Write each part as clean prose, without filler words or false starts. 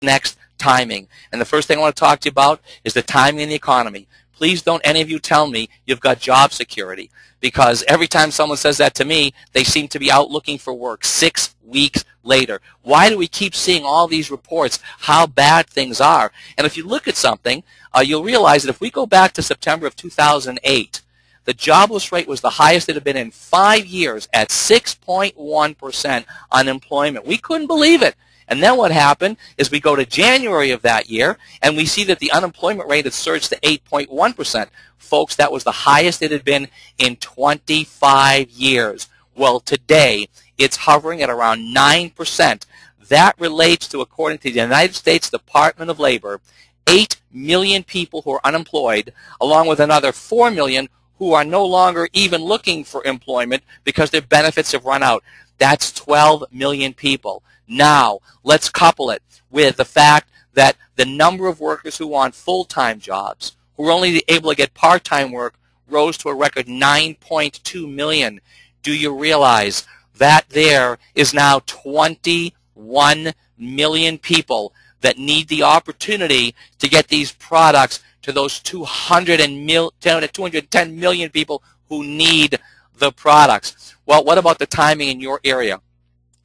next? Timing. And the first thing I want to talk to you about is the timing in the economy. Please don't any of you tell me you've got job security, because every time someone says that to me, they seem to be out looking for work 6 weeks later. Why do we keep seeing all these reports how bad things are? And if you look at something, you'll realize that if we go back to September of 2008, the jobless rate was the highest it had been in 5 years at 6.1% unemployment. We couldn't believe it. And then what happened is we go to January of that year, and we see that the unemployment rate had surged to 8.1%. Folks, that was the highest it had been in 25 years. Well, today, it's hovering at around 9%. That relates to, according to the United States Department of Labor, 8 million people who are unemployed, along with another 4 million who are no longer even looking for employment because their benefits have run out. That's 12 million people. Now, let's couple it with the fact that the number of workers who want full-time jobs, who are only able to get part-time work, rose to a record 9.2 million. Do you realize that there is now 21 million people that need the opportunity to get these products to those 210 million people who need the products? Well, what about the timing in your area?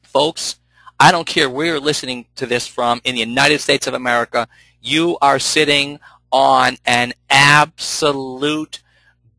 Folks, I don't care where you're listening to this from in the United States of America, you are sitting on an absolute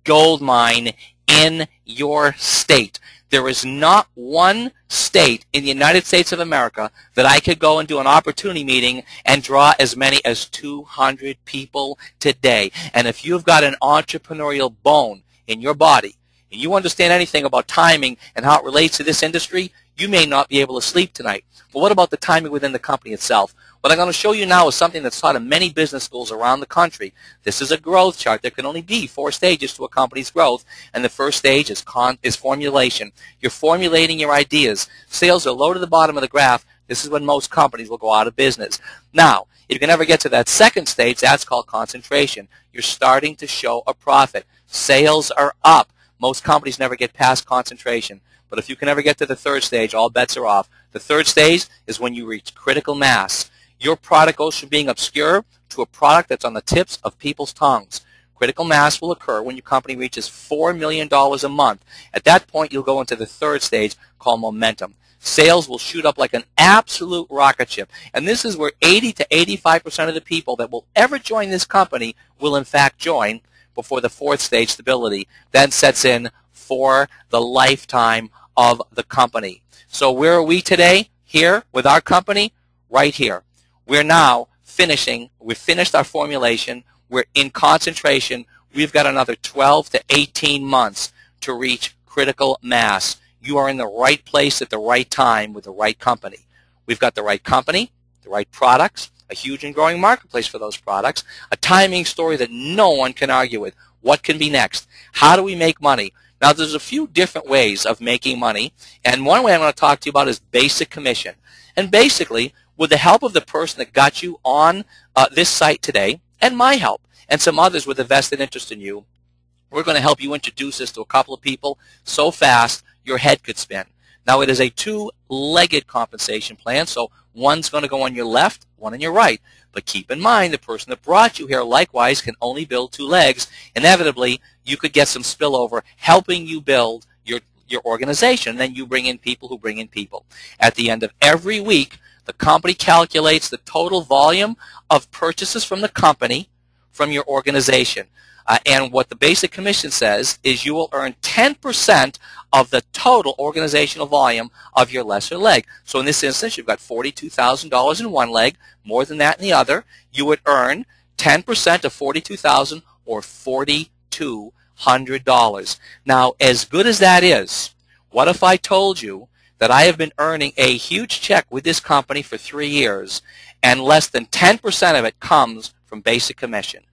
gold mine in your state. There is not one state in the United States of America that I could go and do an opportunity meeting and draw as many as 200 people today. And if you've got an entrepreneurial bone in your body, and you understand anything about timing and how it relates to this industry, you may not be able to sleep tonight. But what about the timing within the company itself? What I'm going to show you now is something that's taught in many business schools around the country. This is a growth chart. There can only be 4 stages to a company's growth, and the first stage is formulation. You're formulating your ideas. Sales are low to the bottom of the graph. This is when most companies will go out of business. Now, if you can ever get to that second stage, that's called concentration. You're starting to show a profit. Sales are up. Most companies never get past concentration. But if you can ever get to the third stage, all bets are off. The third stage is when you reach critical mass. Your product goes from being obscure to a product that's on the tips of people's tongues. Critical mass will occur when your company reaches $4 million a month. At that point, you'll go into the third stage called momentum. Sales will shoot up like an absolute rocket ship. And this is where 80 to 85% of the people that will ever join this company will in fact join before the fourth stage, stability, then sets in for the lifetime of the company. So where are we today? Here with our company? Right here. We're now finishing. We've finished our formulation. We're in concentration. We've got another 12 to 18 months to reach critical mass. You are in the right place at the right time with the right company. We've got the right company, the right products, a huge and growing marketplace for those products, a timing story that no one can argue with. What can be next? How do we make money? Now, there's a few different ways of making money, and one way I'm going to talk to you about is basic commission. And basically, with the help of the person that got you on this site today, and my help, and some others with a vested interest in you, we're going to help you introduce this to a couple of people so fast your head could spin. Now, it is a 2-legged compensation plan, so one's going to go on your left, one on your right. But keep in mind, the person that brought you here likewise can only build 2 legs. Inevitably, you could get some spillover helping you build your organization. Then you bring in people who bring in people. At the end of every week, the company calculates the total volume of purchases from the company from your organization. And what the basic commission says is you will earn 10% of the total organizational volume of your lesser leg. So in this instance, you've got $42,000 in one leg, more than that in the other. You would earn 10% of $42,000 or $4,200. Now, as good as that is, what if I told you that I have been earning a huge check with this company for 3 years, and less than 10% of it comes from basic commission?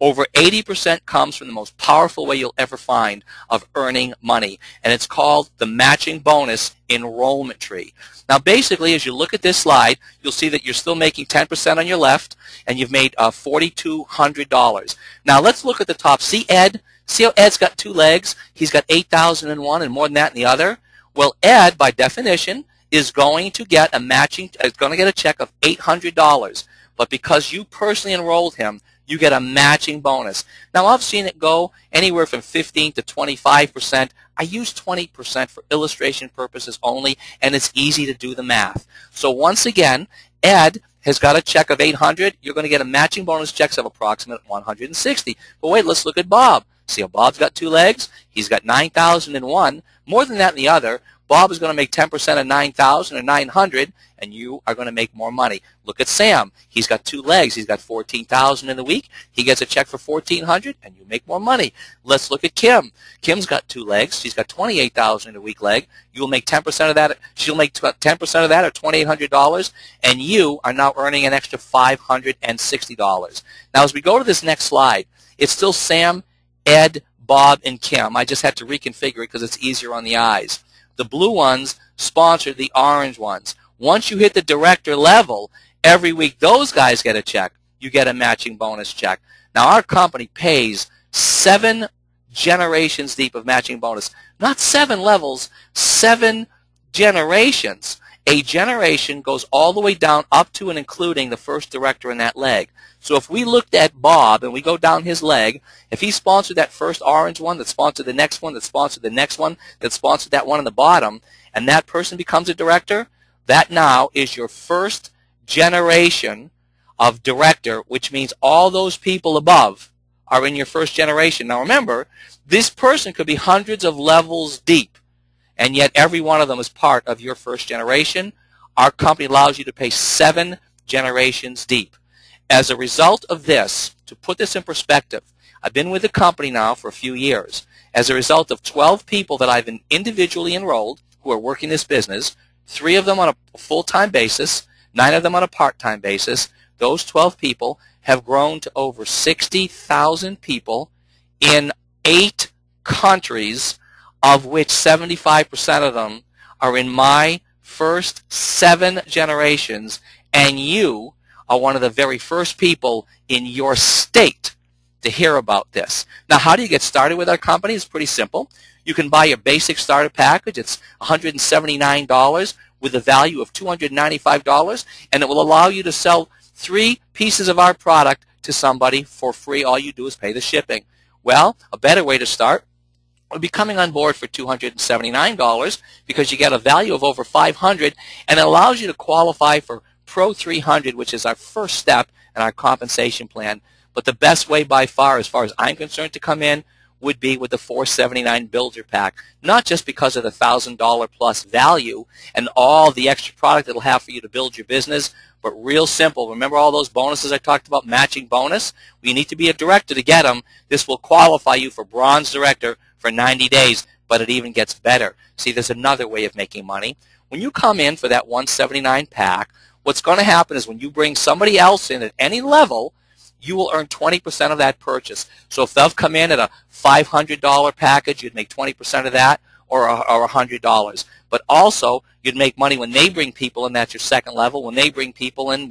Over 80% comes from the most powerful way you'll ever find of earning money, and it's called the matching bonus enrollment tree. Now, basically, as you look at this slide, you'll see that you're still making 10% on your left, and you've made $4,200. Now, let's look at the top. See Ed? See how Ed's got 2 legs? He's got 8,001 and more than that in the other. Well, Ed, by definition, is going to get a check of $800. But because you personally enrolled him, you get a matching bonus. Now, I've seen it go anywhere from 15 to 25%. I use 20% for illustration purposes only, and it's easy to do the math. So once again, Ed has got a check of $800. You're going to get a matching bonus checks of approximate $160. But wait, let's look at Bob. See how Bob's got 2 legs? He's got 9,000 in one, more than that in the other. Bob is going to make 10% of 9,000 or 900, and you are going to make more money. Look at Sam. He's got 2 legs. He's got 14,000 in the week. He gets a check for 1,400, and you make more money. Let's look at Kim. Kim's got 2 legs. She's got 28,000 in a week leg. You'll make 10% of that. She'll make 10% of that, or $2,800, and you are now earning an extra $560. Now, as we go to this next slide, it's still Sam, Ed, Bob, and Kim. I just had to reconfigure it because it's easier on the eyes. The blue ones sponsor the orange ones. Once you hit the director level, every week those guys get a check. You get a matching bonus check. Now, our company pays 7 generations deep of matching bonus. Not 7 levels, 7 generations. A generation goes all the way down up to and including the first director in that leg. So if we looked at Bob and we go down his leg, if he sponsored that first orange one, that sponsored the next one, that sponsored the next one, that sponsored that one on the bottom, and that person becomes a director, that now is your first generation of director, which means all those people above are in your first generation. Now remember, this person could be hundreds of levels deep, and yet every one of them is part of your first generation. Our company allows you to pay 7 generations deep. As a result of this, to put this in perspective, I've been with the company now for a few years. As a result of 12 people that I've individually enrolled who are working this business, 3 of them on a full-time basis, 9 of them on a part-time basis, those 12 people have grown to over 60,000 people in 8 countries, of which 75% of them are in my first 7 generations, and you are one of the very first people in your state to hear about this. Now, how do you get started with our company? It's pretty simple. You can buy your basic starter package. It's $179 with a value of $295, and it will allow you to sell 3 pieces of our product to somebody for free. All you do is pay the shipping. Well, a better way to start would be coming on board for $279 because you get a value of over $500, and it allows you to qualify for Pro 300, which is our first step in our compensation plan. But the best way by far, as far as I'm concerned, to come in would be with the $479 Builder Pack, not just because of the $1,000 plus value and all the extra product it'll have for you to build your business, but real simple. Remember all those bonuses I talked about, matching bonus? Well, you need to be a director to get them. This will qualify you for Bronze Director for 90 days, but it even gets better. See, there's another way of making money. When you come in for that $179 pack, what's going to happen is when you bring somebody else in at any level, you will earn 20% of that purchase. So if they've come in at a $500 package, you'd make 20% of that, or $100. But also, you'd make money when they bring people in. That's your second level. When they bring people in,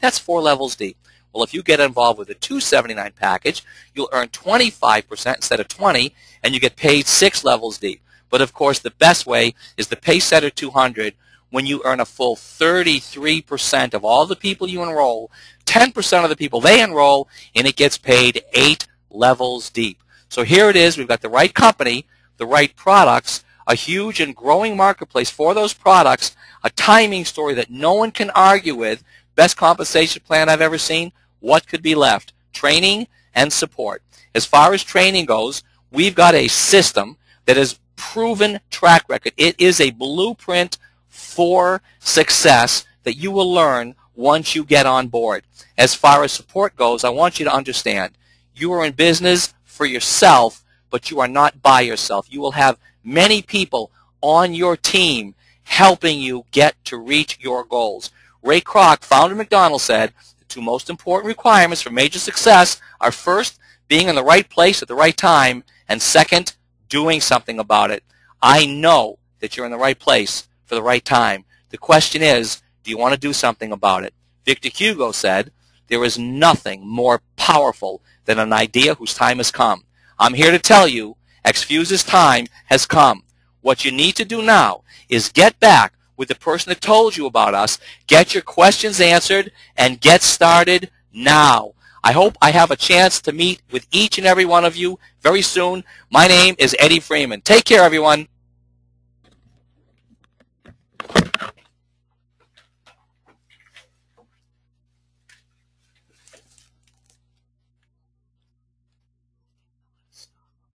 that's 4 levels deep. Well, if you get involved with a $279 package, you'll earn 25% instead of 20, and you get paid 6 levels deep. But of course, the best way is the Paysetter 200, when you earn a full 33% of all the people you enroll, 10% of the people they enroll, and it gets paid 8 levels deep. So here it is. We've got the right company, the right products, a huge and growing marketplace for those products, a timing story that no one can argue with, best compensation plan I've ever seen. What could be left? Training and support. As far as training goes, we've got a system that has proven track record. It is a blueprint for success that you will learn once you get on board. As far as support goes, I want you to understand you are in business for yourself, but you are not by yourself. You will have many people on your team helping you get to reach your goals. Ray Kroc, founder of McDonald's, said the 2 most important requirements for major success are first, being in the right place at the right time, and second, doing something about it. I know that you're in the right place for the right time. The question is, do you want to do something about it? Victor Hugo said, there is nothing more powerful than an idea whose time has come. I'm here to tell you, Exfuse's time has come. What you need to do now is get back with the person that told you about us. Get your questions answered and get started now. I hope I have a chance to meet with each and every one of you very soon. My name is Eddie Freeman. Take care, everyone.